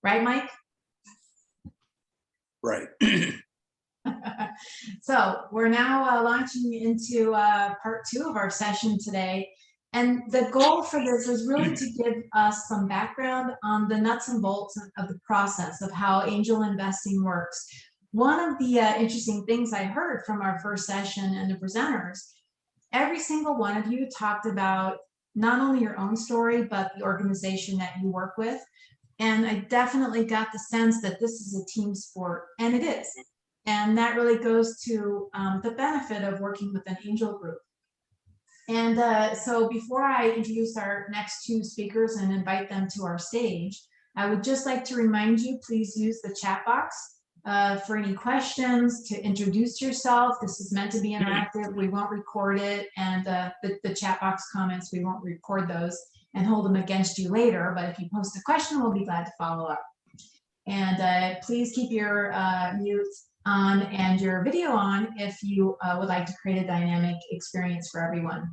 Right, Mike? Right. So we're now launching into part 2 of our session today. And the goal for this is really to give us some background on the nuts and bolts of the process of how angel investing works. One of the interesting things I heard from our first session and the presenters, every single one of you talked about not only your own story, but the organization that you work with. And I definitely got the sense that this is a team sport, and it is. And that really goes to the benefit of working with an angel group. And so before I introduce our next 2 speakers and invite them to our stage, I would just like to remind you, please use the chat box for any questions, to introduce yourself. This is meant to be interactive. We won't record it. And the chat box comments, we won't record those and hold them against you later. But if you post a question, we'll be glad to follow up. And please keep your mute on and your video on if you would like to create a dynamic experience for everyone.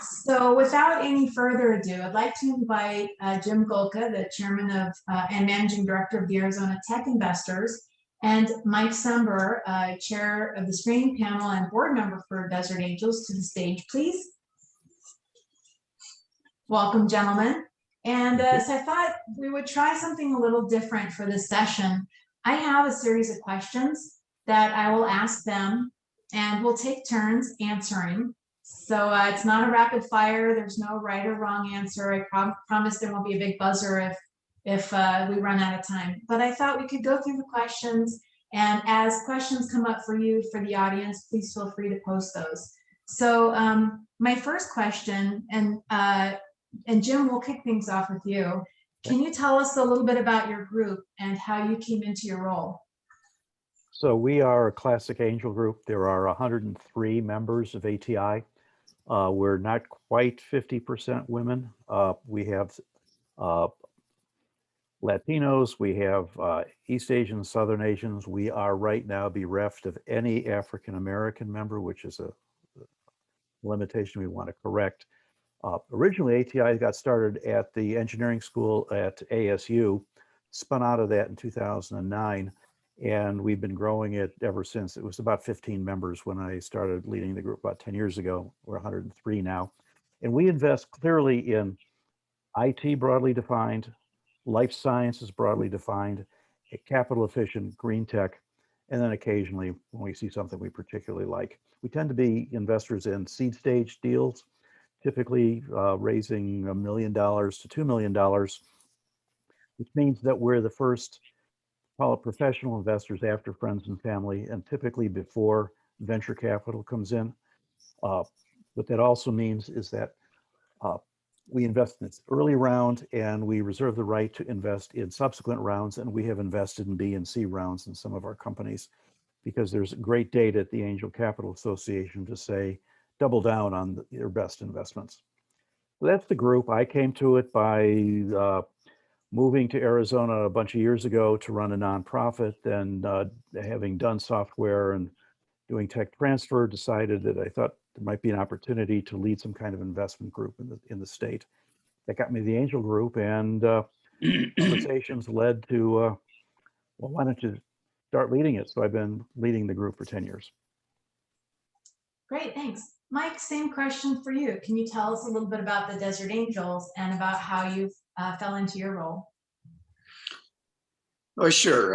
So without any further ado, I'd like to invite Jim Golka, the chairman of and managing director of the Arizona Tech Investors, and Mike Sember, chair of the screening panel and board member for Desert Angels, to the stage, please. Welcome, gentlemen. And so I thought we would try something a little different for this session. I have a series of questions that I will ask them, and we'll take turns answering. So it's not a rapid fire. There's no right or wrong answer. I promise there won't be a big buzzer if we run out of time. But I thought we could go through the questions, and as questions come up for you, for the audience, please feel free to post those. So my first question, and Jim, we'll kick things off with you. Can you tell us a little bit about your group and how you came into your role? So we are a classic angel group. There are 103 members of ATI. We're not quite 50% women. We have Latinos, we have East Asians, Southern Asians. We are right now bereft of any African-American member, which is a limitation we want to correct. Originally, ATI got started at the engineering school at ASU, spun out of that in 2009, and we've been growing it ever since. It was about 15 members when I started leading the group about 10 years ago. We're 103 now. And we invest clearly in IT broadly defined, life sciences broadly defined, capital efficient green tech, and then occasionally when we see something we particularly like. We tend to be investors in seed stage deals, typically raising $1 million to $2 million, which means that we're the first, call it professional investors after friends and family, and typically before venture capital comes in. What that also means is that we invest in this early round, and we reserve the right to invest in subsequent rounds, and we have invested in B and C rounds in some of our companies because there's great data at the Angel Capital Association to say, double down on your best investments. So that's the group. I came to it by moving to Arizona a bunch of years ago to run a nonprofit, and having done software and doing tech transfer, decided that I thought there might be an opportunity to lead some kind of investment group in the state. That got me the Angel Group, and conversations led to, well, why don't you start leading it? So I've been leading the group for 10 years. Great, thanks. Mike, same question for you. Can you tell us a little bit about the Desert Angels and about how you fell into your role? Oh, sure.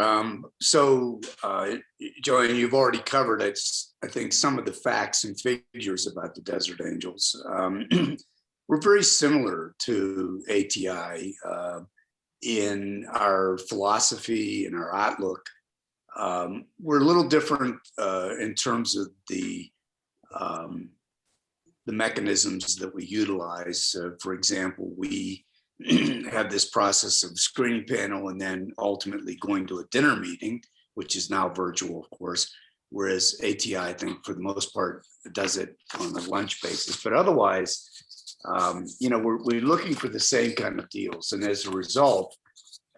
Joanne, you've already covered, I think, some of the facts and figures about the Desert Angels. We're very similar to ATI in our philosophy and our outlook. We're a little different in terms of the mechanisms that we utilize. For example, we have this process of screening panel and then ultimately going to a dinner meeting, which is now virtual, of course, whereas ATI, I think, for the most part, does it on a lunch basis. But otherwise, we're looking for the same kind of deals. And as a result,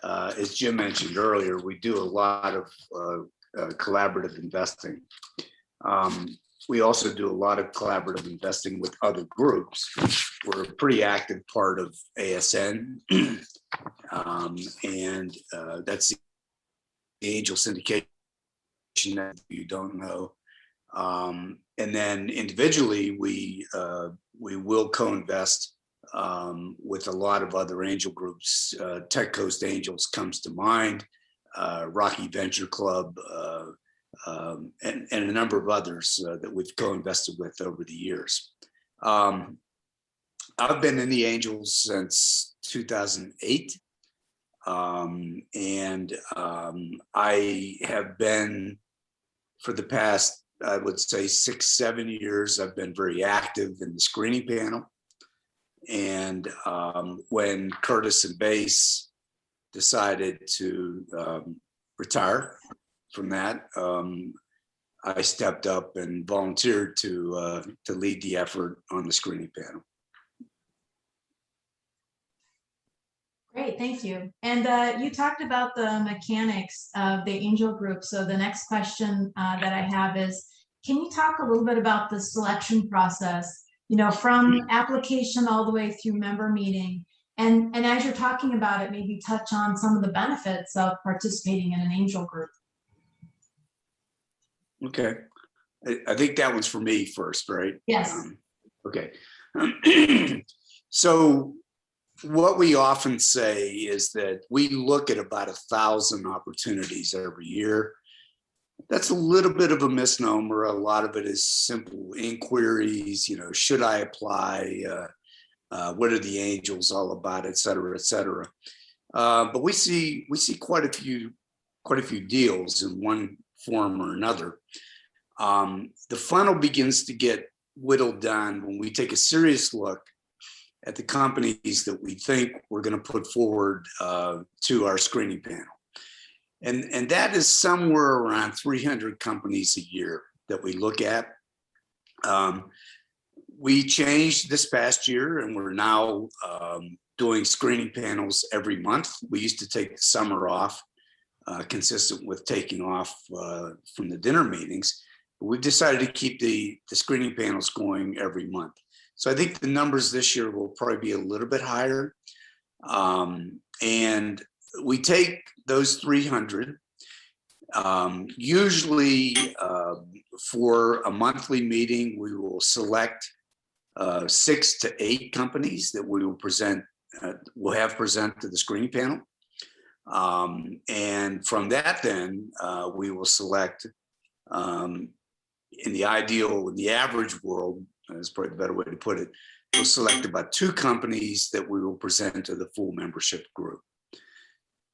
as Jim mentioned earlier, we do a lot of collaborative investing. we also do a lot of collaborative investing with other groups. We're a pretty active part of ASN, and that's the angel syndication that you don't know. And then individually, we will co-invest with a lot of other angel groups. Tech Coast Angels comes to mind, Rocky Venture Club, and a number of others that we've co-invested with over the years. I've been in the Angels since 2008. I have been, for the past, I would say 6-7 years, I've been very active in the screening panel. And when Curtis and Bass decided to retire from that, I stepped up and volunteered to lead the effort on the screening panel. Great, thank you. And you talked about the mechanics of the angel group. So the next question that I have is, can you talk a little bit about the selection process, you know, from application all the way through member meeting? And as you're talking about it, maybe touch on some of the benefits of participating in an angel group. Okay. I think that one's for me first, right? Yes. Okay. So what we often say is that we look at about 1,000 opportunities every year. That's a little bit of a misnomer. A lot of it is simple inquiries, you know, should I apply? What are the angels all about, et cetera, et cetera. But we see quite a few deals in one form or another. The funnel begins to get whittled down when we take a serious look at the companies that we think we're going to put forward to our screening panel. And that is somewhere around 300 companies a year that we look at. We changed this past year, and we're now doing screening panels every month. We used to take the summer off, consistent with taking off from the dinner meetings. But we've decided to keep the screening panels going every month. So I think the numbers this year will probably be a little bit higher. And we take those 300, usually for a monthly meeting, we will select 6 to 8 companies that we will have present to the screening panel. And from that, then we will select, in the average world, that's probably the better way to put it, we'll select about 2 companies that we will present to the full membership group.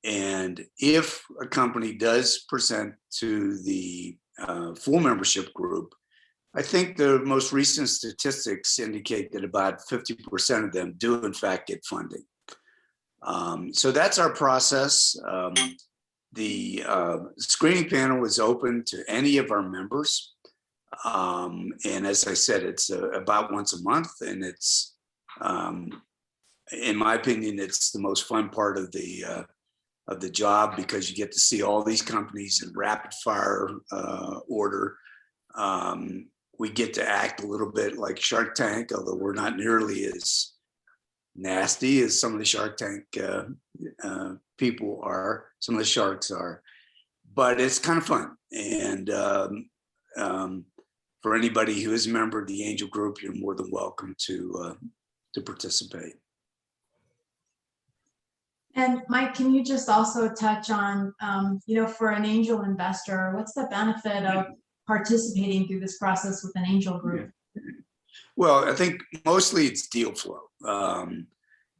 And if a company does present to the full membership group, I think the most recent statistics indicate that about 50% of them do in fact get funding. So that's our process. The screening panel is open to any of our members. And as I said, it's about once a month, and it's, in my opinion, it's the most fun part of the job, because you get to see all these companies in rapid fire order. We get to act a little bit like Shark Tank, although we're not nearly as nasty as some of the Shark Tank people are, some of the sharks are, but it's kind of fun. And for anybody who is a member of the Angel Group, you're more than welcome to participate. And Mike, can you just also touch on, you know, for an angel investor, what's the benefit of participating through this process with an angel group? Well, I think mostly it's deal flow.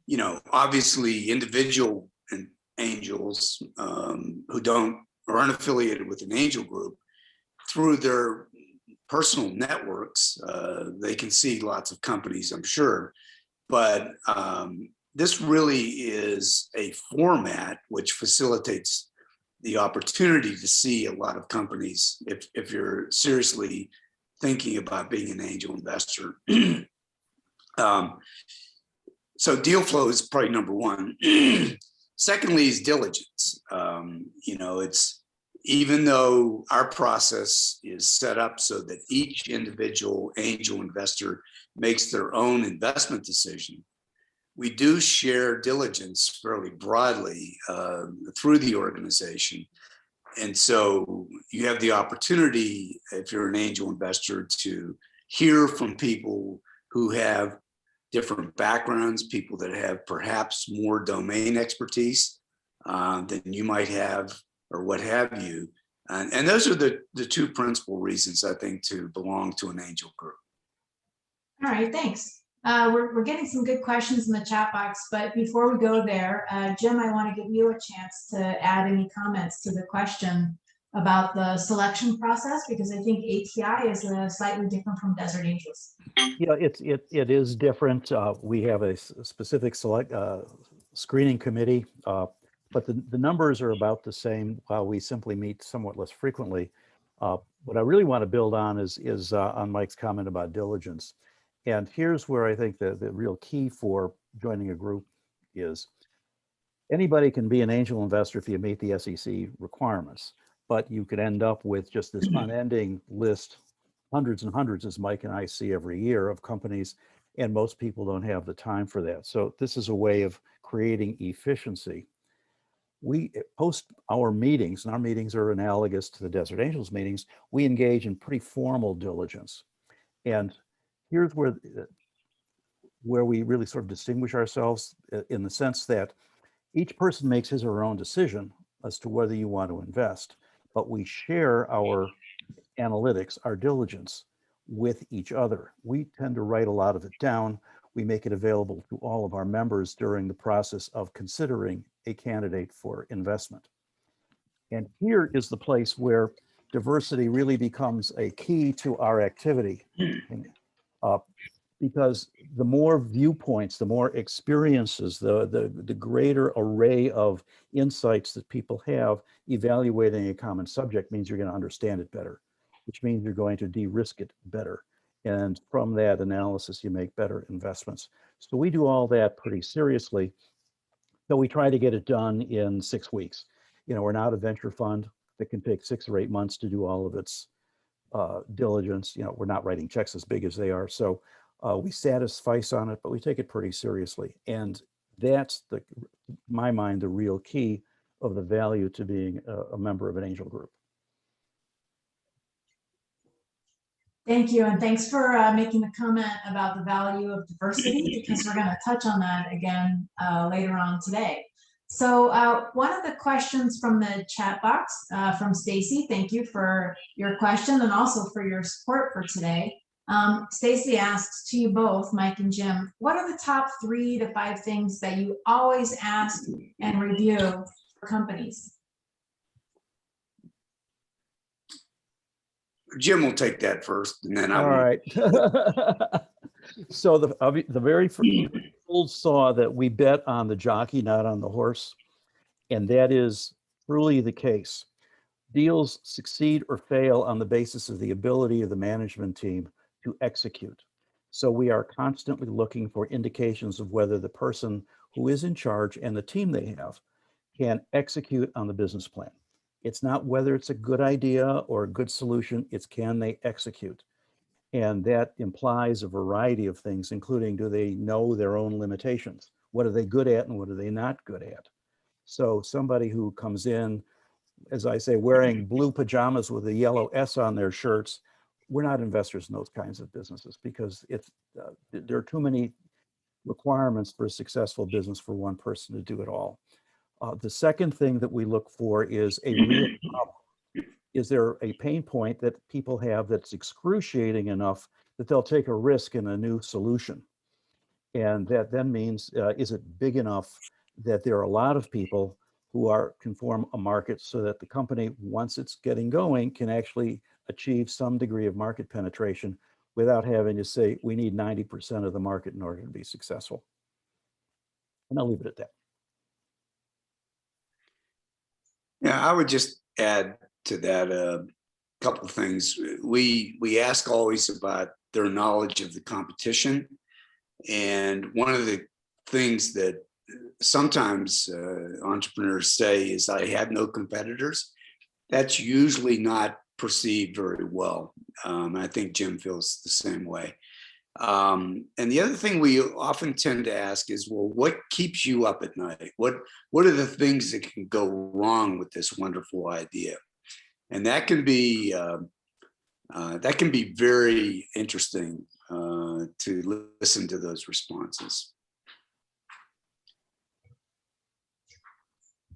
You know, obviously individual angels who are unaffiliated with an angel group, through their personal networks, they can see lots of companies, I'm sure, but this really is a format which facilitates the opportunity to see a lot of companies if you're seriously thinking about being an angel investor. So deal flow is probably number one. Secondly is diligence. You know, even though our process is set up so that each individual angel investor makes their own investment decision, we do share diligence fairly broadly through the organization. And so you have the opportunity, if you're an angel investor, to hear from people who have different backgrounds, people that have perhaps more domain expertise than you might have, or what have you. And those are the two principal reasons, I think, to belong to an angel group. All right, thanks. We're getting some good questions in the chat box, but before we go there, Jim, I want to give you a chance to add any comments to the question about the selection process, because I think ATI is slightly different from Desert Angels. Yeah, it is different. We have a specific screening committee, but the numbers are about the same, while we simply meet somewhat less frequently. What I really want to build on is on Mike's comment about diligence. And here's where I think the real key for joining a group is: anybody can be an angel investor if you meet the SEC requirements, but you could end up with just this unending list, hundreds and hundreds, as Mike and I see every year, of companies, and most people don't have the time for that. So this is a way of creating efficiency. We post our meetings, and our meetings are analogous to the Desert Angels meetings. We engage in pretty formal diligence. And here's where we really sort of distinguish ourselves, in the sense that each person makes his or her own decision as to whether you want to invest, but we share our analytics, our diligence, with each other. We tend to write a lot of it down. We make it available to all of our members during the process of considering a candidate for investment. And here is the place where diversity really becomes a key to our activity. Because the more viewpoints, the more experiences, the greater array of insights that people have evaluating a common subject means you're going to understand it better, which means you're going to de-risk it better. And from that analysis, you make better investments. So we do all that pretty seriously. So we try to get it done in 6 weeks. You know, we're not a venture fund that can take 6 or 8 months to do all of its diligence. You know, we're not writing checks as big as they are. So we satisfice on it, but we take it pretty seriously. And that's, in my mind, the real key of the value to being a member of an angel group. Thank you, and thanks for making the comment about the value of diversity, because we're going to touch on that again later on today. So one of the questions from the chat box from Stacy, thank you for your question and also for your support for today. Stacy asks, to you both, Mike and Jim, what are the top 3 to 5 things that you always ask and review for companies? Jim will take that first, and then I will. All right. So the very first old saw that we bet on the jockey, not on the horse, and that is truly the case. Deals succeed or fail on the basis of the ability of the management team to execute. So we are constantly looking for indications of whether the person who is in charge and the team they have can execute on the business plan. It's not whether it's a good idea or a good solution, it's can they execute? And that implies a variety of things, including, do they know their own limitations? What are they good at and what are they not good at? So somebody who comes in, as I say, wearing blue pajamas with a yellow S on their shirts, we're not investors in those kinds of businesses, because there are too many requirements for a successful business for one person to do it all. The second thing that we look for is a real problem. Is there a pain point that people have that's excruciating enough that they'll take a risk in a new solution? And that then means, is it big enough that there are a lot of people who can form a market so that the company, once it's getting going, can actually achieve some degree of market penetration without having to say, we need 90% of the market in order to be successful. And I'll leave it at that. Yeah, I would just add to that a couple of things. We ask always about their knowledge of the competition. And one of the things that sometimes entrepreneurs say is, I have no competitors. that's usually not perceived very well. I think Jim feels the same way. And the other thing we often tend to ask is, well, what keeps you up at night? What are the things that can go wrong with this wonderful idea? And that can be very interesting to listen to those responses.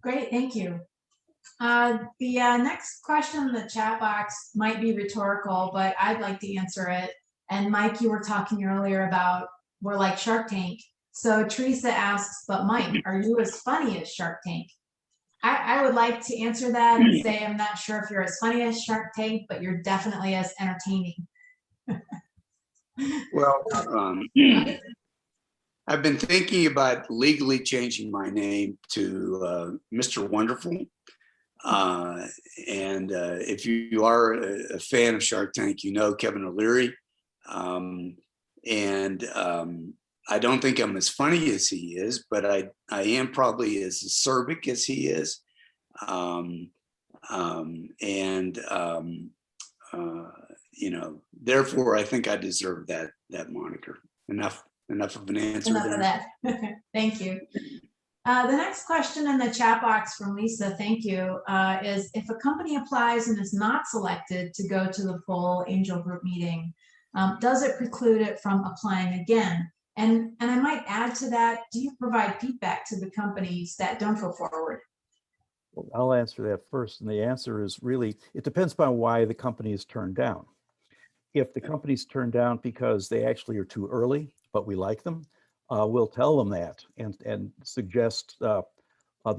Great, thank you. The next question in the chat box might be rhetorical, but I'd like to answer it. And Mike, you were talking earlier about we're like Shark Tank. So Teresa asks, but Mike, are you as funny as Shark Tank? I would like to answer that and say, I'm not sure if you're as funny as Shark Tank, but you're definitely as entertaining. Well, I've been thinking about legally changing my name to Mr. Wonderful. And if you are a fan of Shark Tank, you know Kevin O'Leary. I don't think I'm as funny as he is, but I am probably as acerbic as he is. You know, therefore, I think I deserve that moniker. Enough of an answer. Enough of that. Thank you. The next question in the chat box from Lisa, thank you, is if a company applies and is not selected to go to the full Angel Group meeting, does it preclude it from applying again? And I might add to that, do you provide feedback to the companies that don't go forward? Well, I'll answer that first. And the answer is really, it depends upon why the company is turned down. If the company's turned down because they actually are too early, but we like them, we'll tell them that and suggest that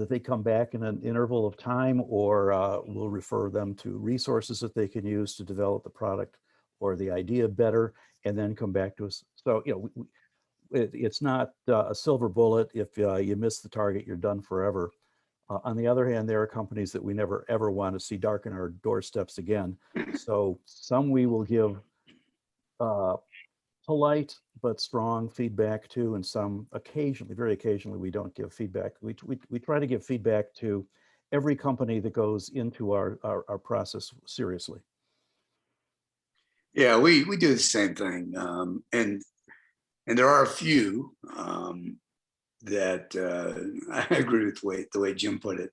they come back in an interval of time, or we'll refer them to resources that they can use to develop the product or the idea better, and then come back to us. So, you know, it's not a silver bullet. If you miss the target, you're done forever. On the other hand, there are companies that we never ever want to see darken our doorsteps again. So some we will give polite but strong feedback to, and some occasionally, very occasionally, we don't give feedback. We try to give feedback to every company that goes into our process seriously. Yeah, we do the same thing, and there are a few that I agree with the way Jim put it.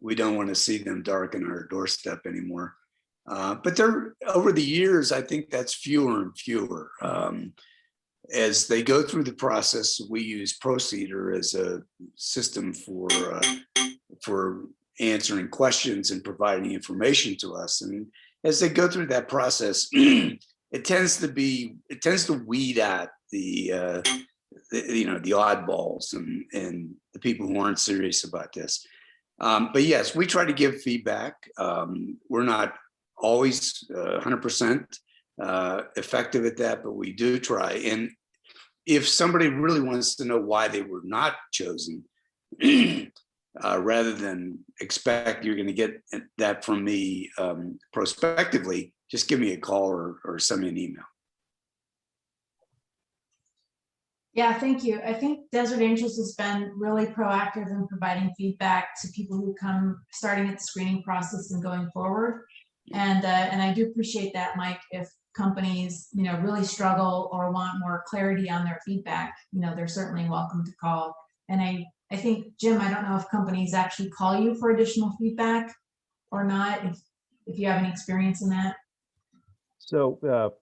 We don't want to see them darken our doorstep anymore. But there, over the years, I think that's fewer and fewer. As they go through the process, we use Procedure as a system for answering questions and providing information to us. And as they go through that process, it tends to weed out the oddballs and the people who aren't serious about this. But yes, we try to give feedback. We're not always 100% effective at that, but we do try. And if somebody really wants to know why they were not chosen, rather than expect you're going to get that from me prospectively, just give me a call or send me an email. Yeah, thank you. I think Desert Angels has been really proactive in providing feedback to people who come starting at the screening process and going forward. And I do appreciate that, Mike. If companies, really struggle or want more clarity on their feedback, they're certainly welcome to call. And I think, Jim, I don't know if companies actually call you for additional feedback or not, if you have any experience in that. So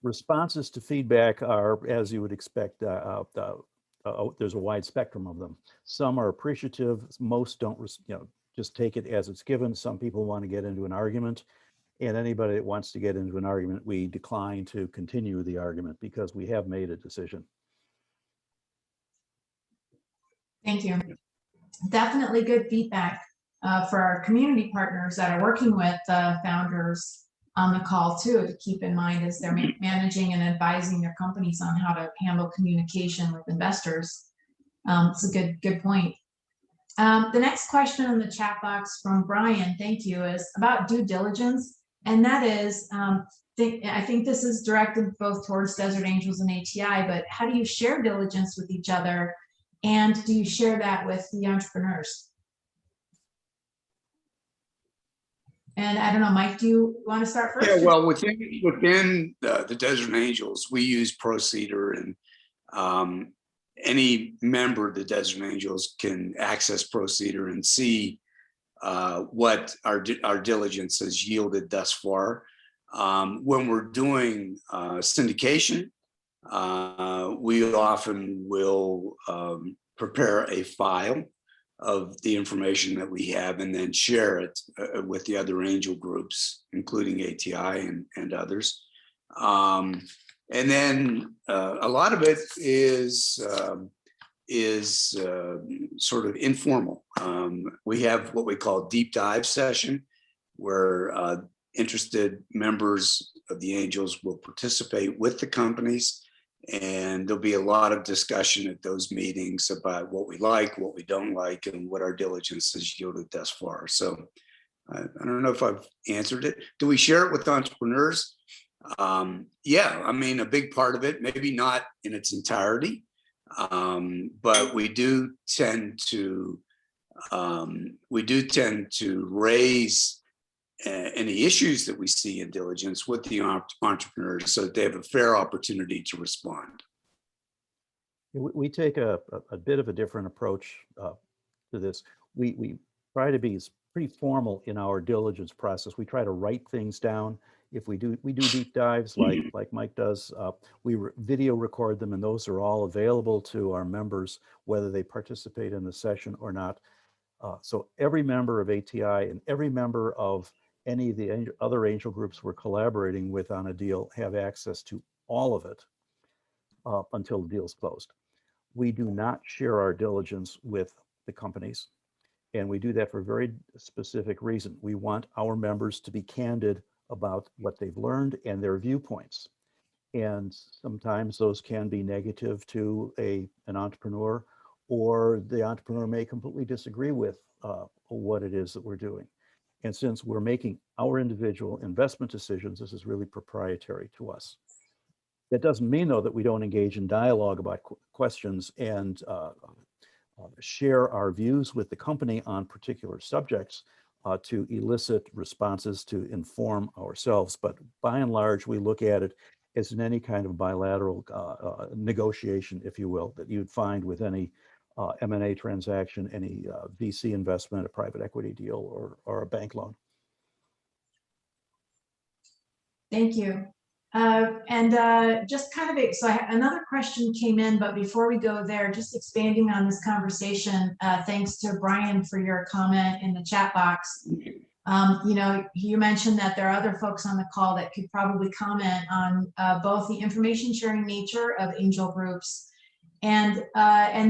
responses to feedback are, as you would expect, there's a wide spectrum of them. Some are appreciative, most don't, just take it as it's given. Some people want to get into an argument, and anybody that wants to get into an argument, we decline to continue the argument because we have made a decision. Thank you. Definitely good feedback for our community partners that are working with founders on the call too, to keep in mind as they're managing and advising their companies on how to handle communication with investors. It's a good point. The next question in the chat box from Brian, thank you, is about due diligence. And that is, I think this is directed both towards Desert Angels and ATI, but how do you share diligence with each other? And do you share that with the entrepreneurs? And I don't know, Mike, do you want to start first? Yeah, well, within the Desert Angels, we use Procedure, and any member of the Desert Angels can access Procedure and see what our diligence has yielded thus far. When we're doing syndication, we often will prepare a file of the information that we have and then share it with the other angel groups, including ATI and others. And then a lot of it is sort of informal. We have what we call deep dive session, where interested members of the angels will participate with the companies, and there'll be a lot of discussion at those meetings about what we like, what we don't like, and what our diligence has yielded thus far. So I don't know if I've answered it. Do we share it with entrepreneurs? Yeah, I mean, a big part of it, maybe not in its entirety, but we do tend to raise any issues that we see in diligence with the entrepreneurs, so that they have a fair opportunity to respond. We take a bit of a different approach to this. We try to be pretty formal in our diligence process. We try to write things down. If we do deep dives like Mike does, we video record them, and those are all available to our members, whether they participate in the session or not. So every member of ATI and every member of any of the other angel groups we're collaborating with on a deal have access to all of it until the deal is closed. We do not share our diligence with the companies, and we do that for a very specific reason. We want our members to be candid about what they've learned and their viewpoints. And sometimes those can be negative to an entrepreneur, or the entrepreneur may completely disagree with what it is that we're doing. And since we're making our individual investment decisions, this is really proprietary to us. That doesn't mean, though, that we don't engage in dialogue about questions and share our views with the company on particular subjects to elicit responses to inform ourselves. But by and large, we look at it as in any kind of bilateral negotiation, if you will, that you'd find with any M&A transaction, any VC investment, a private equity deal, or a bank loan. Thank you. Just kind of, so another question came in, but before we go there, just expanding on this conversation, thanks to Brian for your comment in the chat box. You know, you mentioned that there are other folks on the call that could probably comment on both the information sharing nature of angel groups, and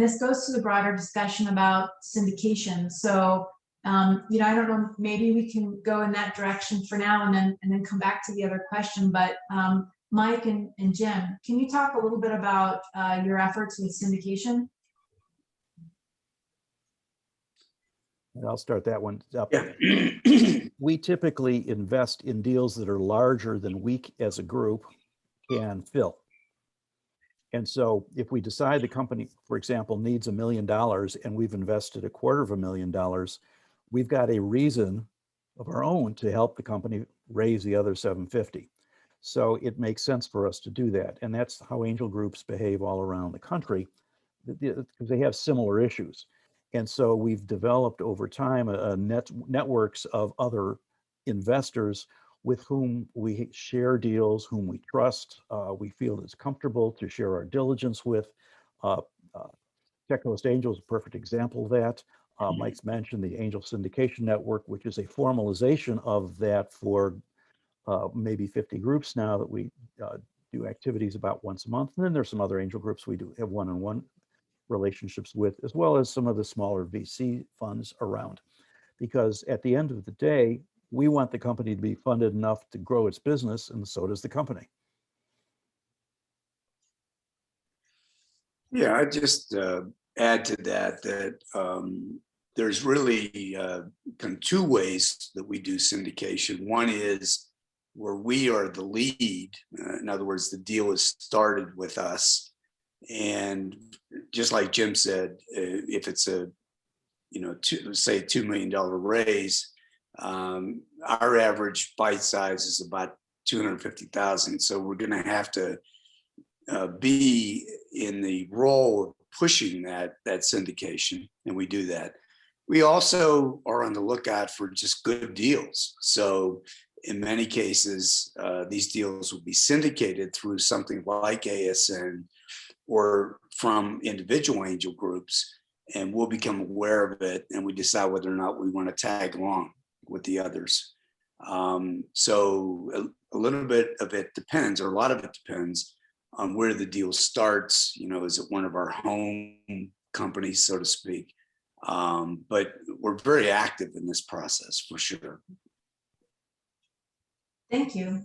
this goes to the broader discussion about syndication. So, you know, I don't know, maybe we can go in that direction for now, and then come back to the other question. But Mike and Jim, can you talk a little bit about your efforts with syndication? And I'll start that one up. Yeah. We typically invest in deals that are larger than we as a group can fill. And so if we decide the company, for example, needs $1 million and we've invested $250,000, we've got a reason of our own to help the company raise the other $750,000. So it makes sense for us to do that. And that's how angel groups behave all around the country, because they have similar issues. And so we've developed over time networks of other investors with whom we share deals, whom we trust, we feel is comfortable to share our diligence with. Tech Coast Angel is a perfect example of that. Mike's mentioned the Angel Syndication Network, which is a formalization of that for maybe 50 groups now that we do activities about once a month. And then there's some other angel groups we do have one-on-one relationships with, as well as some of the smaller VC funds around. Because at the end of the day, we want the company to be funded enough to grow its business, and so does the company. Yeah, I just add to that there's really kind of two ways that we do syndication. One is where we are the lead. In other words, the deal is started with us. And just like Jim said, if it's a, say $2 million raise, Our average bite size is about 250,000. So we're going to have to be in the role of pushing that syndication, and we do that. We also are on the lookout for just good deals. So in many cases, these deals will be syndicated through something like ASN or from individual angel groups, and we'll become aware of it, and we decide whether or not we want to tag along with the others. So a little bit of it depends, or a lot of it depends on where the deal starts. You know, is it one of our home companies, so to speak? But we're very active in this process for sure. Thank you.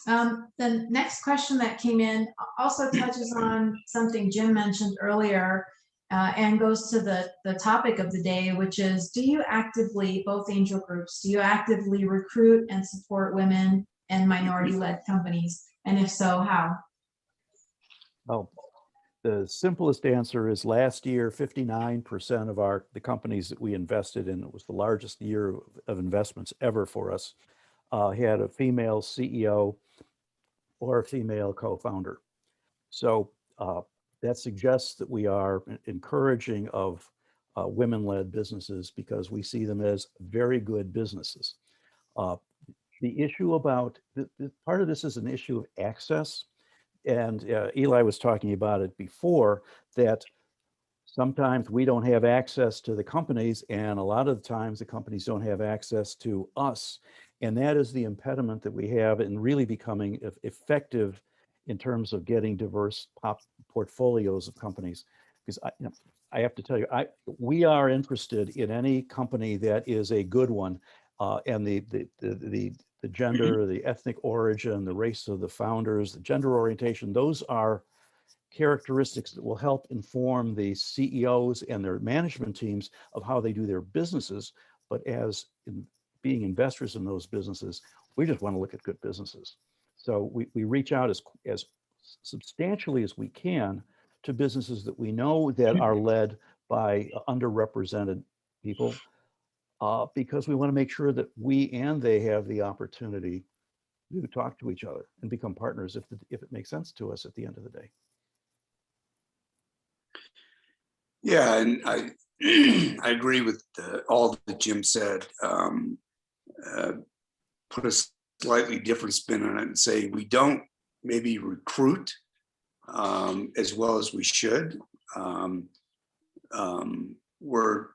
The next question that came in also touches on something Jim mentioned earlier, and goes to the topic of the day, which is, do you actively, both angel groups, do you actively recruit and support women and minority-led companies? And if so, how? Oh, the simplest answer is last year, 59% of the companies that we invested in, it was the largest year of investments ever for us, had a female CEO or a female co-founder. So that suggests that we are encouraging of women-led businesses because we see them as very good businesses. The issue about, part of this is an issue of access. And Eli was talking about it before, that sometimes we don't have access to the companies, and a lot of the times the companies don't have access to us. And that is the impediment that we have in really becoming effective in terms of getting diverse portfolios of companies. Because I have to tell you, we are interested in any company that is a good one, and the gender, the ethnic origin, the race of the founders, the gender orientation, those are characteristics that will help inform the CEOs and their management teams of how they do their businesses. But as being investors in those businesses, we just want to look at good businesses. So we reach out as substantially as we can to businesses that we know that are led by underrepresented people, because we want to make sure that we and they have the opportunity to talk to each other and become partners if it makes sense to us at the end of the day. Yeah, and I I agree with all that Jim said. Put a slightly different spin on it and say we don't maybe recruit as well as we should. We're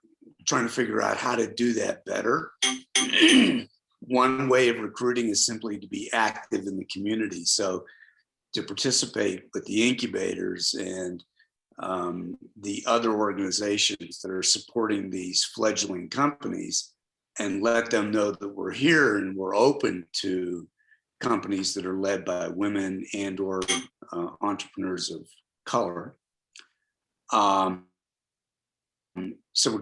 trying to figure out how to do that better. One way of recruiting is simply to be active in the community. So to participate with the incubators and the other organizations that are supporting these fledgling companies, and let them know that we're here and we're open to companies that are led by women and or entrepreneurs of color. So we're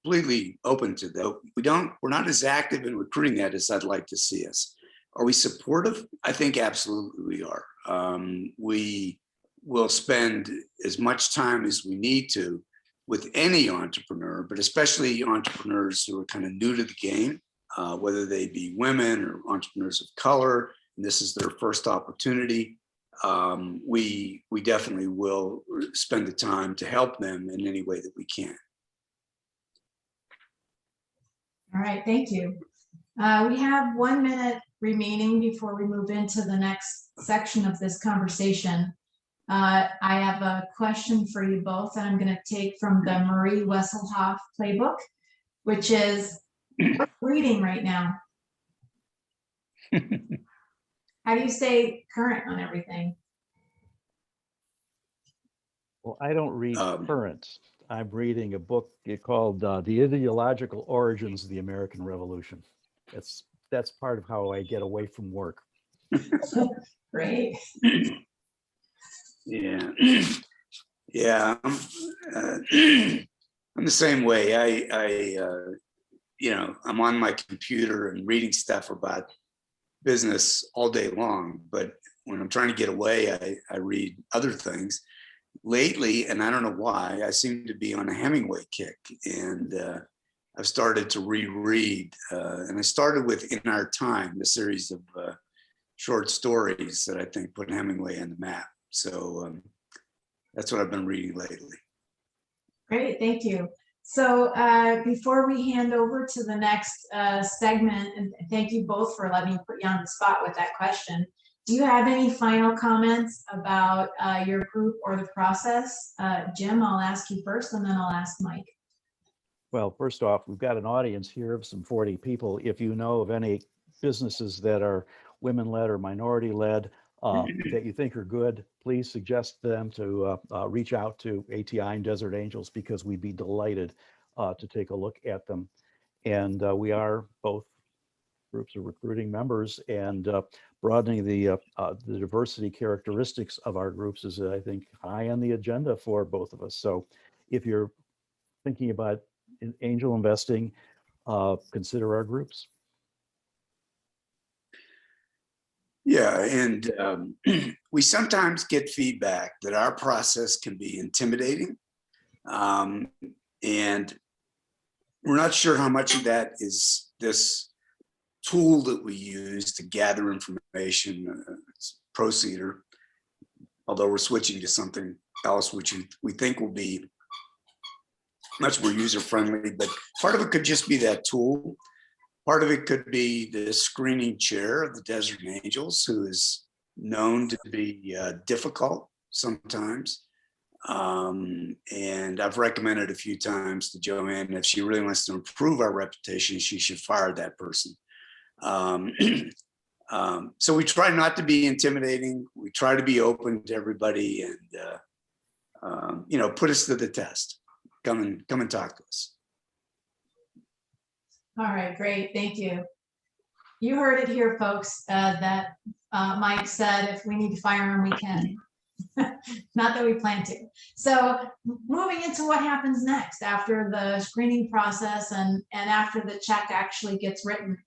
completely open to that. We're not as active in recruiting that as I'd like to see us. Are we supportive? I think absolutely we are. We will spend as much time as we need to with any entrepreneur, but especially entrepreneurs who are kind of new to the game, whether they be women or entrepreneurs of color, and this is their first opportunity. We definitely will spend the time to help them in any way that we can. All right, thank you. We have 1 minute remaining before we move into the next section of this conversation. I have a question for you both that I'm going to take from the Marie Wesselhoff playbook, which is, what's reading right now? How do you stay current on everything? Well, I don't read current. I'm reading a book called The Ideological Origins of the American Revolution. That's part of how I get away from work. Great. Yeah, yeah. I'm the same way. I'm on my computer and reading stuff about business all day long. But when I'm trying to get away, I read other things. Lately, and I don't know why, I seem to be on a Hemingway kick, and I've started to reread, and I started with In Our Time, the series of short stories that I think put Hemingway on the map. So that's what I've been reading lately. Great, thank you. So before we hand over to the next segment, and thank you both for letting me put you on the spot with that question. Do you have any final comments about your group or the process? Jim, I'll ask you first, and then I'll ask Mike. Well, first off, we've got an audience here of some 40 people. If you know of any businesses that are women-led or minority-led that you think are good, please suggest them to reach out to ATI and Desert Angels, because we'd be delighted to take a look at them. And both groups are recruiting members, and broadening the diversity characteristics of our groups is, I think, high on the agenda for both of us. So if you're thinking about angel investing, consider our groups. Yeah, and we sometimes get feedback that our process can be intimidating, and we're not sure how much of that is this tool that we use to gather information, Proceeder, although we're switching to something else which we think will be much more user-friendly, but part of it could just be that tool. Part of it could be the screening chair of the Desert Angels, who is known to be difficult sometimes. And I've recommended a few times to Joanne, if she really wants to improve our reputation, she should fire that person. So we try not to be intimidating. We try to be open to everybody, and put us to the test. Come and talk to us. All right, great, thank you. You heard it here, folks, that Mike said if we need to fire him, we can. Not that we plan to. So moving into what happens next after the screening process and after the check actually gets written.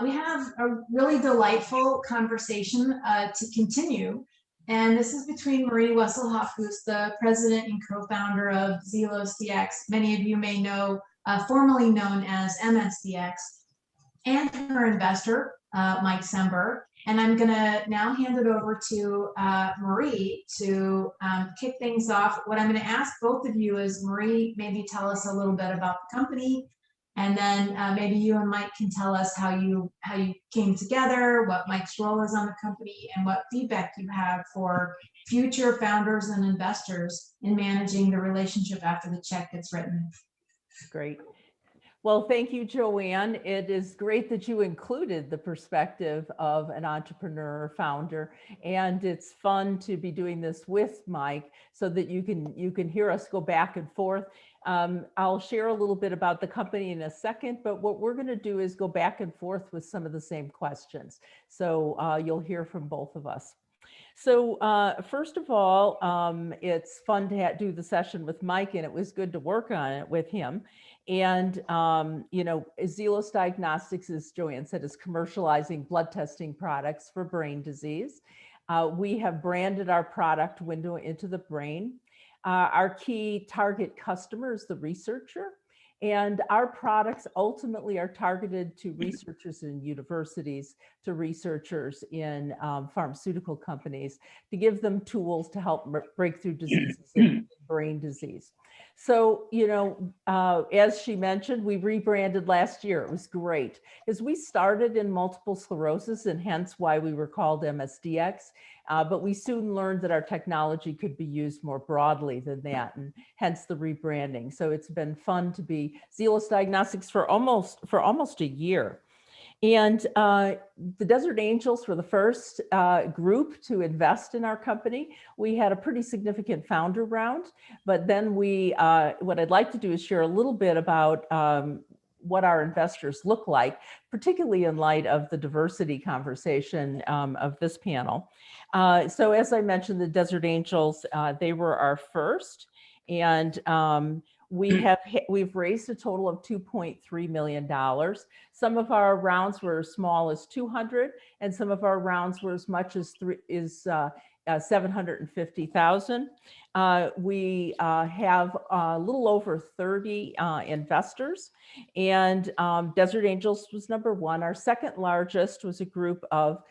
We have a really delightful conversation to continue. And this is between Marie Wesselhoff, who's the president and co-founder of ZelosDx. Many of you may know, formerly known as MSDX, and her investor, Mike Sember. And I'm gonna now hand it over to Marie to kick things off. What I'm gonna ask both of you is, Marie, maybe tell us a little bit about the company, and then maybe you and Mike can tell us how you came together, what Mike's role is on the company, and what feedback you have for future founders and investors in managing the relationship after the check gets written. Great. Well, thank you, Joanne. It is great that you included the perspective of an entrepreneur or founder, and it's fun to be doing this with Mike so that you can hear us go back and forth. I'll share a little bit about the company in a second, but what we're going to do is go back and forth with some of the same questions. So you'll hear from both of us. So first of all, it's fun to do the session with Mike, and it was good to work on it with him. And, Zelos Diagnostics, as Joanne said, is commercializing blood testing products for brain disease. We have branded our product Window into the Brain. Our key target customer is the researcher. And our products ultimately are targeted to researchers in universities, to researchers in pharmaceutical companies, to give them tools to help break through diseases in brain disease. So, as she mentioned, we rebranded last year. It was great because we started in multiple sclerosis, and hence why we were called MSDX. But we soon learned that our technology could be used more broadly than that, and hence the rebranding. So it's been fun to be Zelos Diagnostics for almost a year. And the Desert Angels were the first group to invest in our company. We had a pretty significant founder round, but then what I'd like to do is share a little bit about what our investors look like, particularly in light of the diversity conversation of this panel. So as I mentioned, the Desert Angels, they were our first, and we've raised a total of $2.3 million. Some of our rounds were as small as 200, and some of our rounds were as much as $750,000. We have a little over 30 investors, and Desert Angels was number one. Our second largest was a group of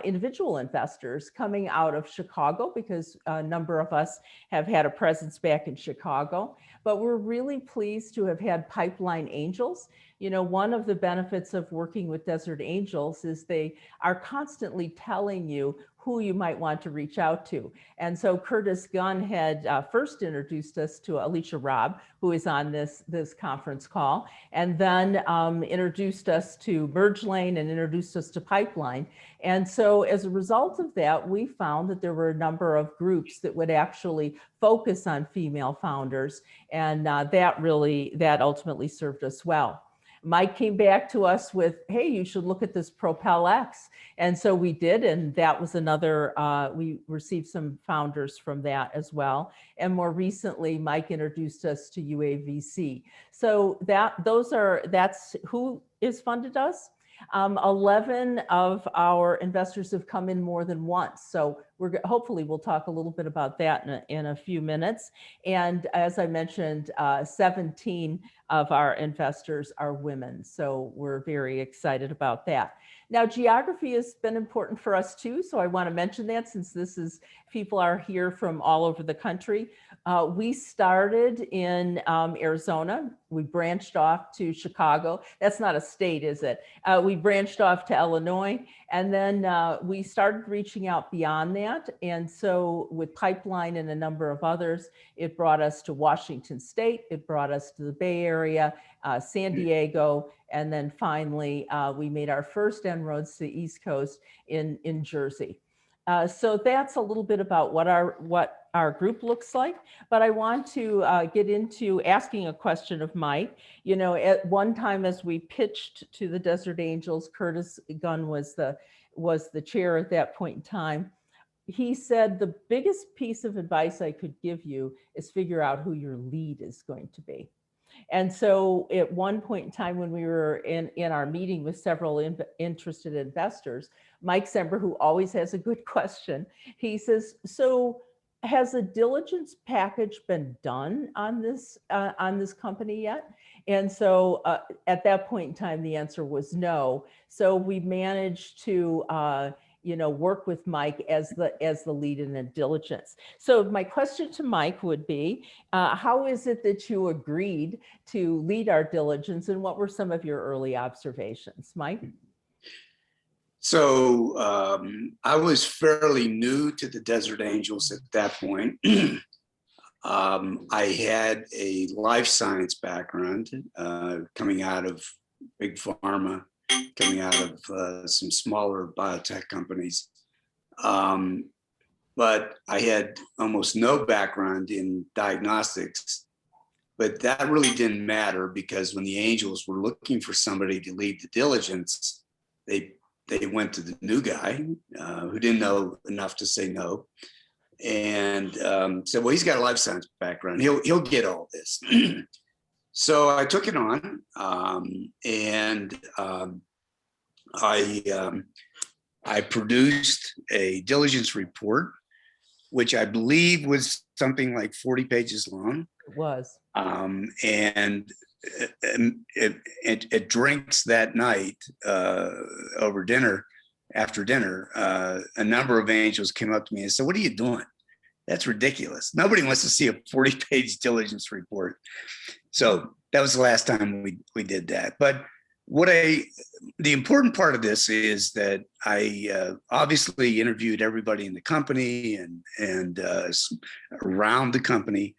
individual investors coming out of Chicago, because a number of us have had a presence back in Chicago. But we're really pleased to have had pipeline angels. You know, one of the benefits of working with Desert Angels is they are constantly telling you who you might want to reach out to. And so Curtis Gunn had first introduced us to Alicia Robb, who is on this conference call, and then introduced us to Merge Lane and introduced us to Pipeline. And so as a result of that, we found that there were a number of groups that would actually focus on female founders. And that ultimately served us well. Mike came back to us with, hey, you should look at this Propel X. And so we did, and that was another, we received some founders from that as well. And more recently, Mike introduced us to UAVC. So that's who is funded us. 11 of our investors have come in more than once. So hopefully we'll talk a little bit about that in a few minutes. And as I mentioned, 17 of our investors are women. So we're very excited about that. Now, geography has been important for us too. So I want to mention that, since people are here from all over the country. We started in Arizona. We branched off to Chicago. That's not a state, is it? We branched off to Illinois, and then we started reaching out beyond that. And so with Pipeline and a number of others, it brought us to Washington State. It brought us to the Bay Area, San Diego, and then finally we made our first inroads to the East Coast in Jersey. So that's a little bit about what our group looks like. But I want to get into asking a question of Mike. You know, at one time as we pitched to the Desert Angels, Curtis Gunn was the chair at that point in time. He said, the biggest piece of advice I could give you is figure out who your lead is going to be. And so at one point in time when we were in our meeting with several interested investors, Mike Sember, who always has a good question, he says, so has a diligence package been done on this company yet? And so at that point in time, the answer was no. So we managed to work with Mike as the lead in the diligence. So my question to Mike would be, how is it that you agreed to lead our diligence, and what were some of your early observations, Mike? So I was fairly new to the Desert Angels at that point. I had a life science background coming out of big pharma, coming out of some smaller biotech companies. But I had almost no background in diagnostics. But that really didn't matter, because when the Angels were looking for somebody to lead the diligence, they went to the new guy who didn't know enough to say no, and said, well, he's got a life science background. He'll get all this. So I took it on, and I produced a diligence report, which I believe was something like 40 pages long. It was. And at drinks that night over dinner, after dinner, a number of angels came up to me and said, what are you doing? That's ridiculous. Nobody wants to see a 40-page diligence report. So that was the last time we did that. But the important part of this is that I obviously interviewed everybody in the company and around the company,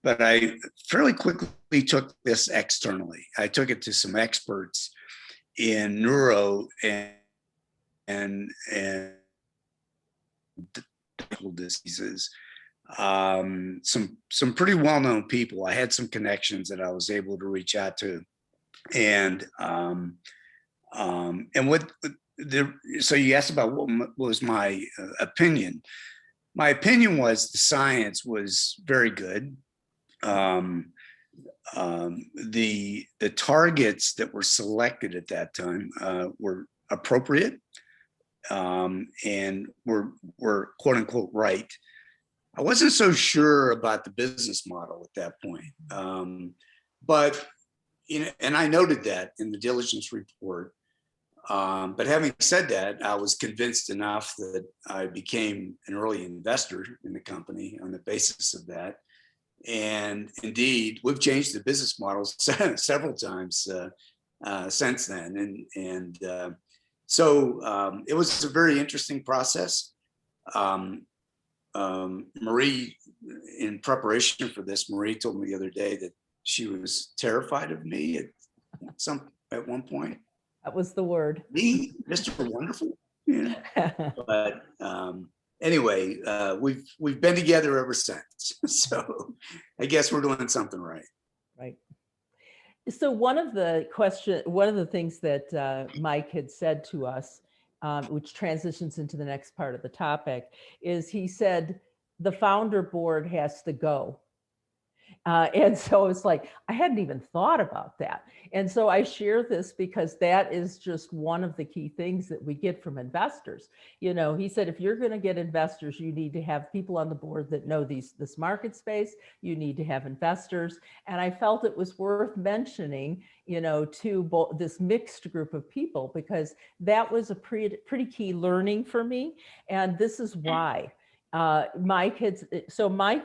but I fairly quickly took this externally. I took it to some experts in neuro and diseases, some pretty well-known people. I had some connections that I was able to reach out to, and so you asked about what was my opinion. My opinion was the science was very good. The targets that were selected at that time were appropriate. and were quote unquote right. I wasn't so sure about the business model at that point. But, and I noted that in the diligence report. But having said that, I was convinced enough that I became an early investor in the company on the basis of that. And indeed, we've changed the business models several times since then. So it was a very interesting process. Marie, in preparation for this, Marie told me the other day that she was terrified of me at one point. That was the word. Me, Mr. Wonderful. Yeah. But anyway, we've been together ever since. So I guess we're doing something right. Right. So one of the things that Mike had said to us, which transitions into the next part of the topic, is he said the founder board has to go. And so it's like, I hadn't even thought about that. And so I share this because that is just one of the key things that we get from investors. You know, he said, if you're going to get investors, you need to have people on the board that know this market space. You need to have investors. And I felt it was worth mentioning, you know, to this mixed group of people, because that was a pretty key learning for me. And this is why. Mike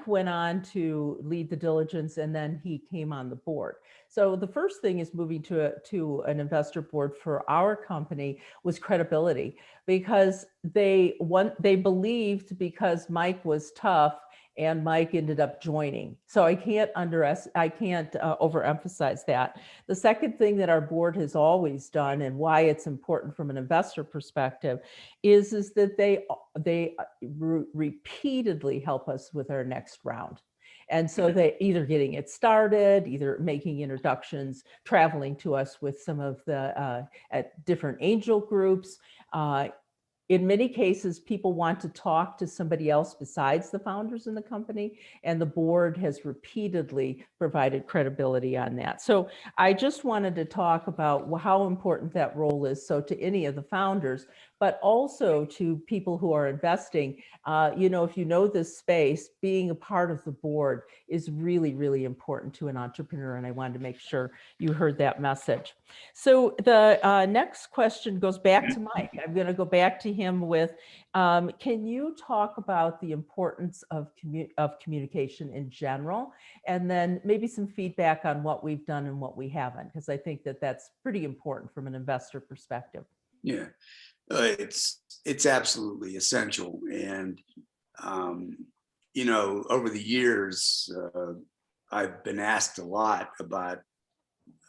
went on to lead the diligence, and then he came on the board. So the first thing is moving to an investor board for our company was credibility, because they believed, because Mike was tough and Mike ended up joining. So I can't overemphasize that. The second thing that our board has always done, and why it's important from an investor perspective, is that they repeatedly help us with our next round. And so they either getting it started, either making introductions, traveling to us with some of the at different angel groups. In many cases, people want to talk to somebody else besides the founders in the company, and the board has repeatedly provided credibility on that. So I just wanted to talk about how important that role is. So to any of the founders, but also to people who are investing, you know, if you know this space, being a part of the board is really, really important to an entrepreneur. And I wanted to make sure you heard that message. So the next question goes back to Mike. I'm going to go back to him with, can you talk about the importance of communication in general, and then maybe some feedback on what we've done and what we haven't, because I think that that's pretty important from an investor perspective. Yeah, it's absolutely essential. And, you know, over the years, I've been asked a lot about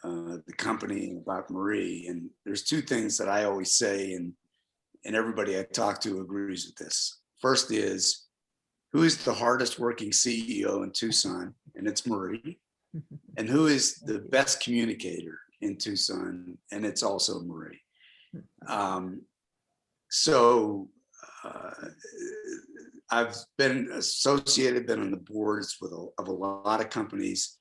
the company and about Marie. And there's two things that I always say, and everybody I talk to agrees with this. First is, who is the hardest working CEO in Tucson? And it's Marie. And who is the best communicator in Tucson? And it's also Marie. So I've been associated, been on the boards of a lot of companies,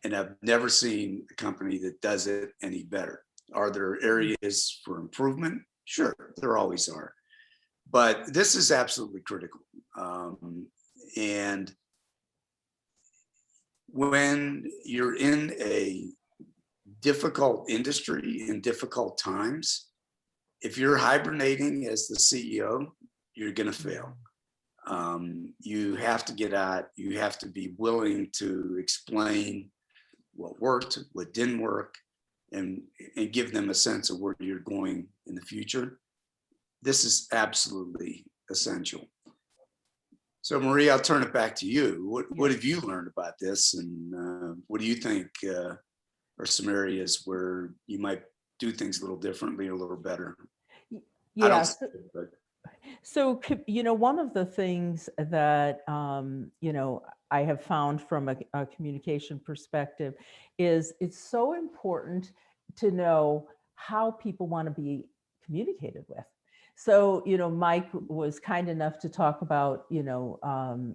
and I've never seen a company that does it any better. Are there areas for improvement? Sure, there always are. But this is absolutely critical. And when you're in a difficult industry in difficult times, if you're hibernating as the CEO, you're going to fail. You have to get out. You have to be willing to explain what worked, what didn't work, and give them a sense of where you're going in the future. This is absolutely essential. So Marie, I'll turn it back to you. What have you learned about this? And what do you think are some areas where you might do things a little differently or a little better? Yeah. So, you know, one of the things that, you know, I have found from a communication perspective is it's so important to know how people want to be communicated with. So, you know, Mike was kind enough to talk about, you know,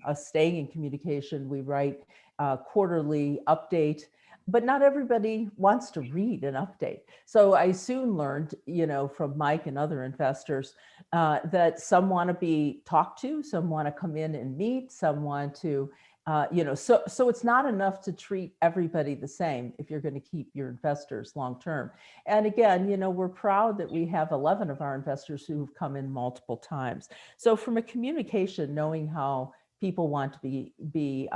us staying in communication. We write a quarterly update but not everybody wants to read an update. So I soon learned, from Mike and other investors, that some want to be talked to, some want to come in and meet, some want to, so it's not enough to treat everybody the same if you're going to keep your investors long term. And again, we're proud that we have 11 of our investors who have come in multiple times. So from a communication, knowing how people want to be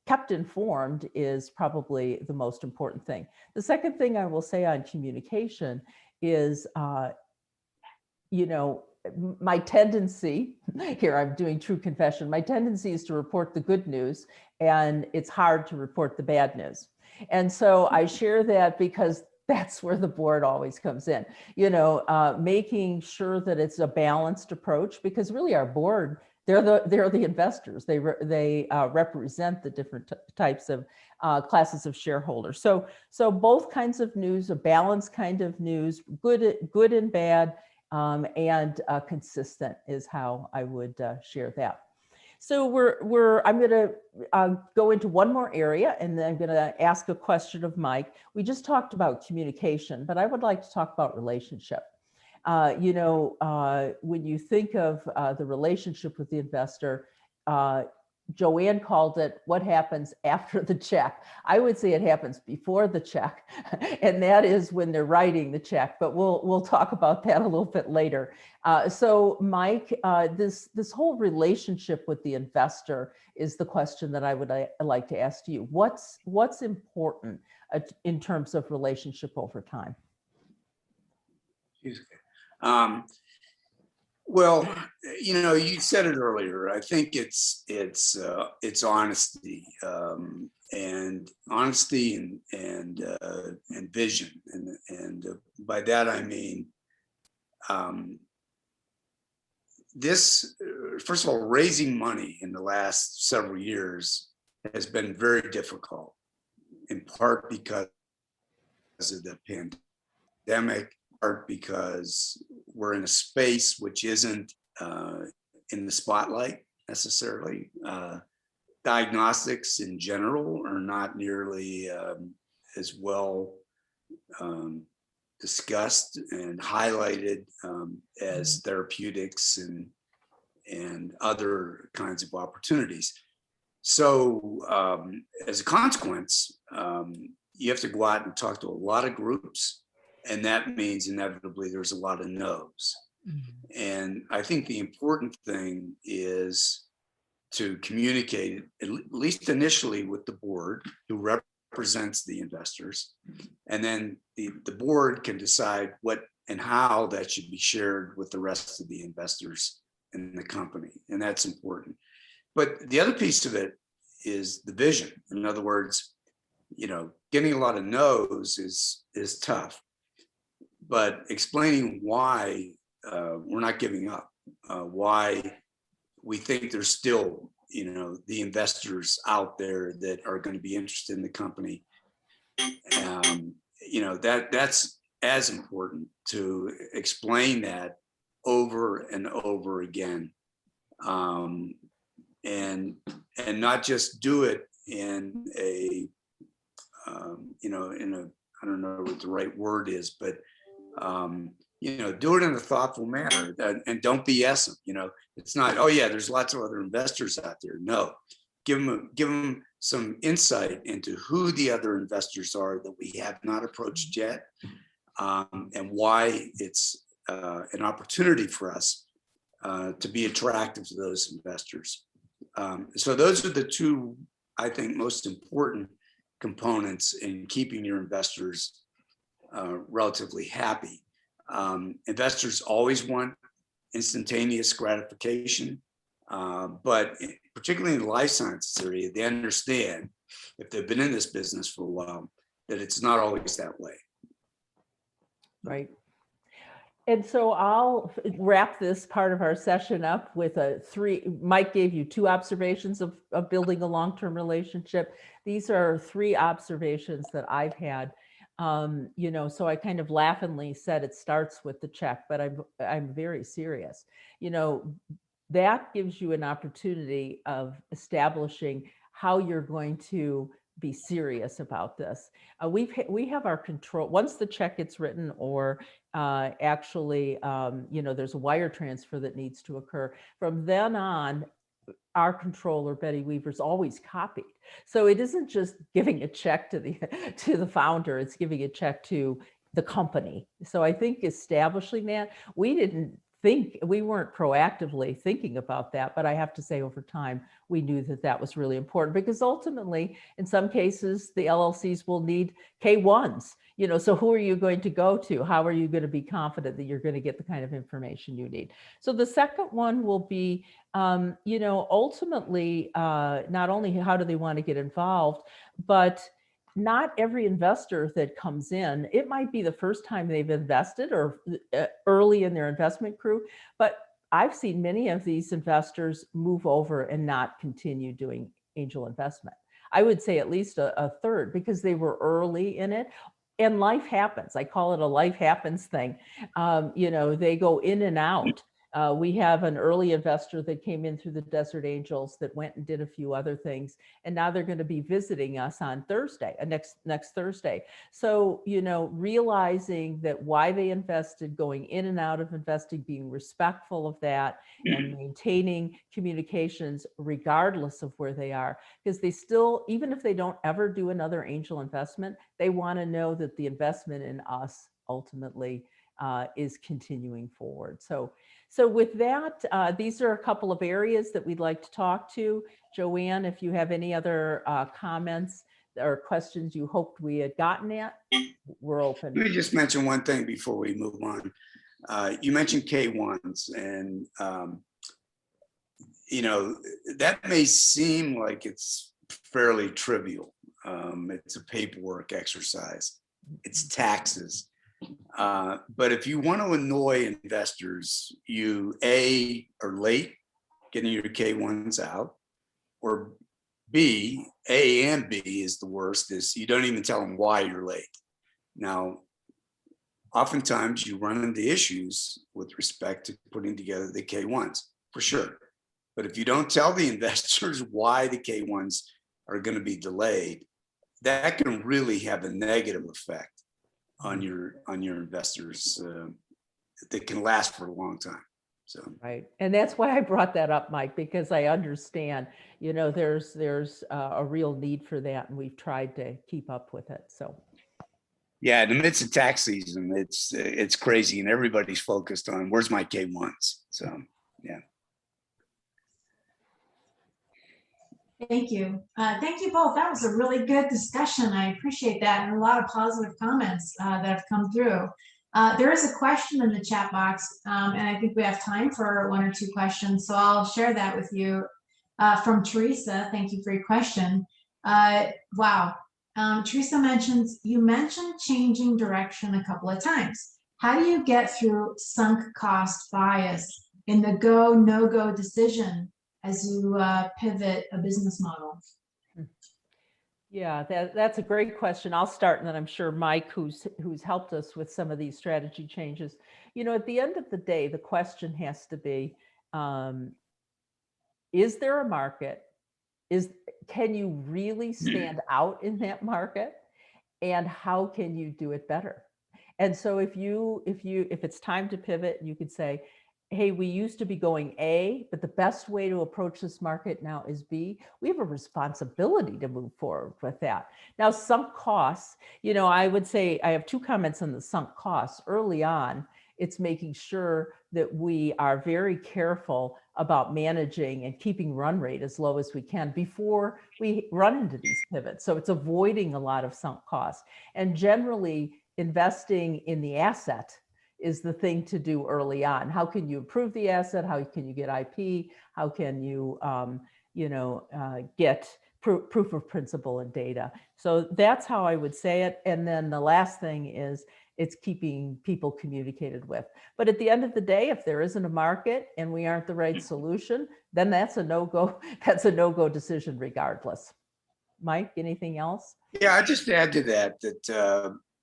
kept informed is probably the most important thing. The second thing I will say on communication is, my tendency, here I'm doing true confession, my tendency is to report the good news, and it's hard to report the bad news. And so I share that because that's where the board always comes in, making sure that it's a balanced approach, because really our board, they're the investors. They represent the different types of classes of shareholders. So both kinds of news, a balanced kind of news, good and bad, and consistent is how I would share that. So I'm going to go into one more area, and then I'm going to ask a question of Mike. We just talked about communication, but I would like to talk about relationship. When you think of the relationship with the investor, Joanne called it what happens after the check. I would say it happens before the check, and that is when they're writing the check, but we'll talk about that a little bit later. So Mike, this whole relationship with the investor is the question that I would like to ask you. What's important in terms of relationship over time? Well, you said it earlier. I think it's honesty, and honesty and vision, and by that I mean this. First of all, raising money in the last several years has been very difficult, in part because of the pandemic, part because we're in a space which isn't in the spotlight necessarily. Diagnostics in general are not nearly as well discussed and highlighted as therapeutics and other kinds of opportunities. So as a consequence, you have to go out and talk to a lot of groups. And that means inevitably there's a lot of no's. Mm-hmm. And I think the important thing is to communicate, at least initially, with the board who represents the investors. And then the board can decide what and how that should be shared with the rest of the investors in the company. And that's important. But the other piece of it is the vision. In other words, getting a lot of no's is tough. But explaining why we're not giving up, why we think there's still, the investors out there that are going to be interested in the company, that's as important to explain that over and over again, and not just do it in a, I don't know what the right word is, but do it in a thoughtful manner, and don't BS them. It's not, oh yeah, there's lots of other investors out there. No, give them some insight into who the other investors are that we have not approached yet, and why it's an opportunity for us to be attractive to those investors. So those are the two, I think, most important components in keeping your investors relatively happy. Investors always want instantaneous gratification, but particularly in the life sciences area, they understand, if they've been in this business for a while, that it's not always that way. Right. And so I'll wrap this part of our session up with Mike gave you 2 observations of building a long-term relationship. These are 3 observations that I've had. So I kind of laughingly said it starts with the check, but I'm very serious. That gives you an opportunity of establishing how you're going to be serious about this. We have our control, once the check gets written or actually, there's a wire transfer that needs to occur. From then on, our controller, Betty Weaver's always copied. So it isn't just giving a check to the founder, it's giving a check to the company. So I think establishing that, we weren't proactively thinking about that, but I have to say over time, we knew that that was really important because ultimately, in some cases, the LLCs will need K1s, so who are you going to go to? How are you going to be confident that you're going to get the kind of information you need? So the second one will be, ultimately, not only how do they want to get involved, but not every investor that comes in, it might be the first time they've invested or early in their investment crew, but I've seen many of these investors move over and not continue doing angel investment. I would say at least a third because they were early in it. And life happens. I call it a life happens thing. They go in and out. We have an early investor that came in through the Desert Angels that went and did a few other things. And now they're going to be visiting us on Thursday, next Thursday. So, realizing that why they invested, going in and out of investing, being respectful of that and maintaining communications regardless of where they are, because they still, even if they don't ever do another angel investment, they want to know that the investment in us ultimately is continuing forward. So with that, these are a couple of areas that we'd like to talk to. Joanne, if you have any other comments or questions you hoped we had gotten at, we're open. Let me just mention one thing before we move on. You mentioned K1s, and that may seem like it's fairly trivial. It's a paperwork exercise. It's taxes. But if you want to annoy investors, you are late getting your K1s out, or B, A and B is the worst, is you don't even tell them why you're late. Now, oftentimes you run into issues with respect to putting together the K1s, for sure. But if you don't tell the investors why the K1s are going to be delayed, that can really have a negative effect on your investors that can last for a long time. So right, and that's why I brought that up, Mike, because I understand, there's a real need for that, and we've tried to keep up with it. So yeah, in the midst of tax season, it's crazy, and everybody's focused on where's my K1s. So yeah. Thank you. Thank you both. That was a really good discussion. I appreciate that, and a lot of positive comments that have come through. There is a question in the chat box, and I think we have time for one or two questions, so I'll share that with you. From Teresa, thank you for your question. Wow. Teresa you mentioned changing direction a couple of times. How do you get through sunk cost bias in the go, no-go decision as you pivot a business model? Yeah, that's a great question. I'll start, and then I'm sure Mike, who's helped us with some of these strategy changes. At the end of the day, the question has to be, is there a market? Can you really stand out in that market? And how can you do it better? And so if it's time to pivot, you could say, hey, we used to be going A, but the best way to approach this market now is B. We have a responsibility to move forward with that. Now, sunk costs, I would say I have two comments on the sunk costs. Early on, it's making sure that we are very careful about managing and keeping run rate as low as we can before we run into these pivots. So it's avoiding a lot of sunk costs, and generally investing in the asset is the thing to do early on. How can you improve the asset? How can you get IP? How can you, get proof of principle and data? So that's how I would say it. And then the last thing is it's keeping people communicated with. But at the end of the day, if there isn't a market and we aren't the right solution, then that's a no-go. That's a no-go decision regardless. Mike, anything else? Yeah, I just add to that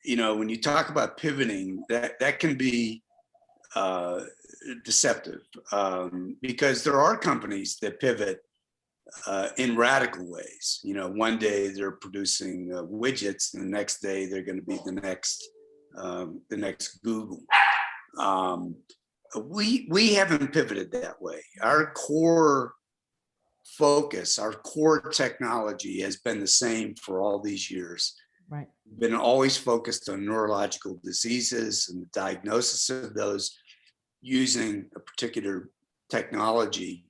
when you talk about pivoting, that can be deceptive because there are companies that pivot in radical ways. You know, one day they're producing widgets, and the next day they're going to be the next Google. We haven't pivoted that way. Our core focus, our core technology has been the same for all these years. Right. Been always focused on neurological diseases and the diagnosis of those using a particular technology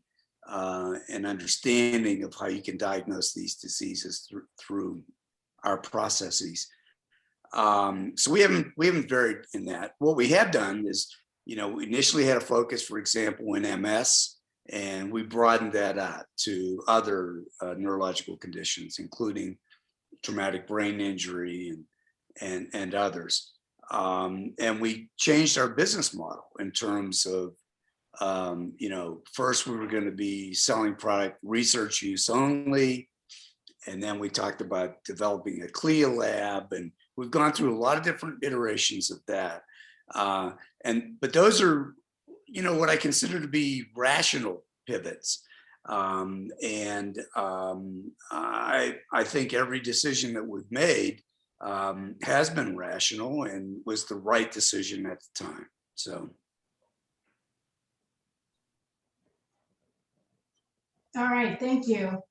and understanding of how you can diagnose these diseases through our processes. So we haven't varied in that. What we have done is, you know, we initially had a focus, for example, in MS, and we broadened that out to other neurological conditions, including traumatic brain injury and others. And we changed our business model in terms of, you know, first we were going to be selling product research use only. And then we talked about developing a CLIA lab, and we've gone through a lot of different iterations of that. But those are, you know, what I consider to be rational pivots. I think every decision that we've made has been rational and was the right decision at the time. So. All right, thank you.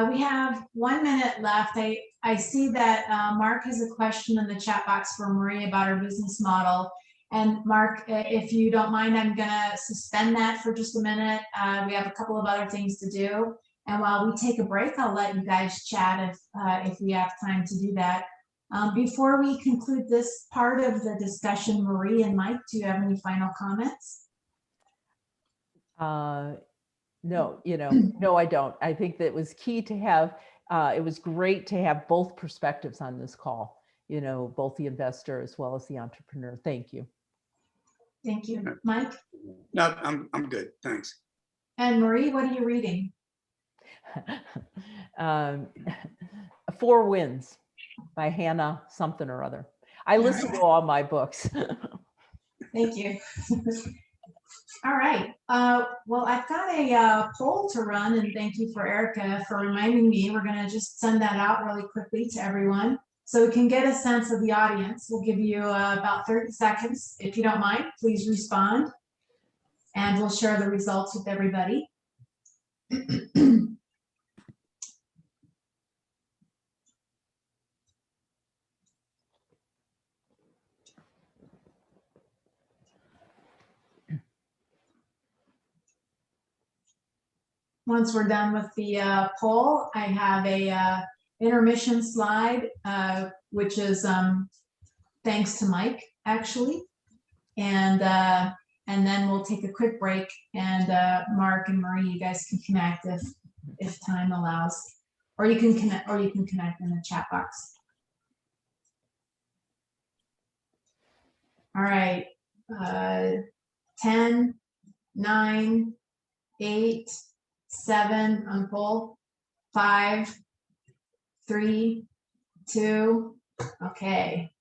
We have 1 minute left. I see that Mark has a question in the chat box for Marie about our business model. And Mark, if you don't mind, I'm gonna suspend that for just a minute. We have a couple of other things to do. And while we take a break, I'll let you guys chat if we have time to do that. Before we conclude this part of the discussion, Marie and Mike, do you have any final comments? No, you know, no, I don't. I think that it was key to have, it was great to have both perspectives on this call, you know, both the investor as well as the entrepreneur. Thank you. Thank you. Mike? No, I'm good. Thanks. And Marie, what are you reading? 4 Winds by Hannah something or other. I listen to all my books. Thank you. All right. Well, I've got a poll to run, and thank you for Erica for reminding me. We're going to just send that out really quickly to everyone so we can get a sense of the audience. We'll give you about 30 seconds. If you don't mind, please respond, and we'll share the results with everybody. Once we're done with the poll, I have a intermission slide, which is thanks to Mike, actually. And then we'll take a quick break, and Mark and Marie, you guys can connect if time allows, or you can connect in the chat box. All right, 10, 9, 8, 7 on poll, 5, 3, 2, okay.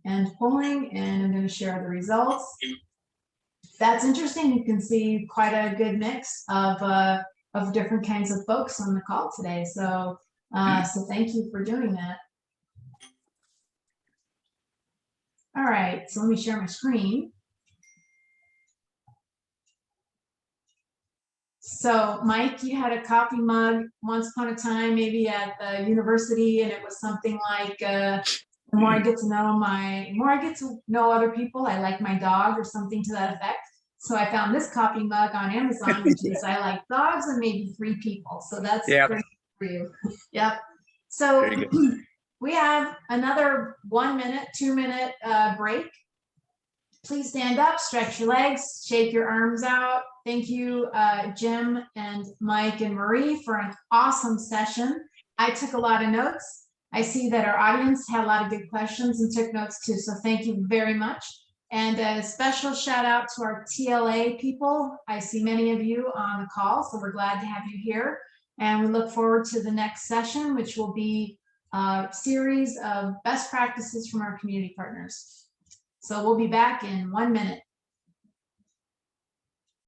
And polling, and I'm going to share the results. That's interesting. You can see quite a good mix of different kinds of folks on the call today. So, so thank you for doing that. All right, so let me share my screen. So Mike, you had a coffee mug once upon a time, maybe at the university, and it was something like, the more I get to know other people, I like my dog, or something to that effect. So I found this coffee mug on Amazon, which is I like dogs and maybe 3 people. So that's great for you. Yep. So we have another 1 minute, 2 minute break. Please stand up, stretch your legs, shake your arms out. Thank you, Jim and Mike and Marie, for an awesome session. I took a lot of notes. I see that our audience had a lot of good questions and took notes too. So thank you very much. And a special shout out to our TLA people. I see many of you on the call, so we're glad to have you here. And we look forward to the next session, which will be a series of best practices from our community partners. So we'll be back in 1 minute.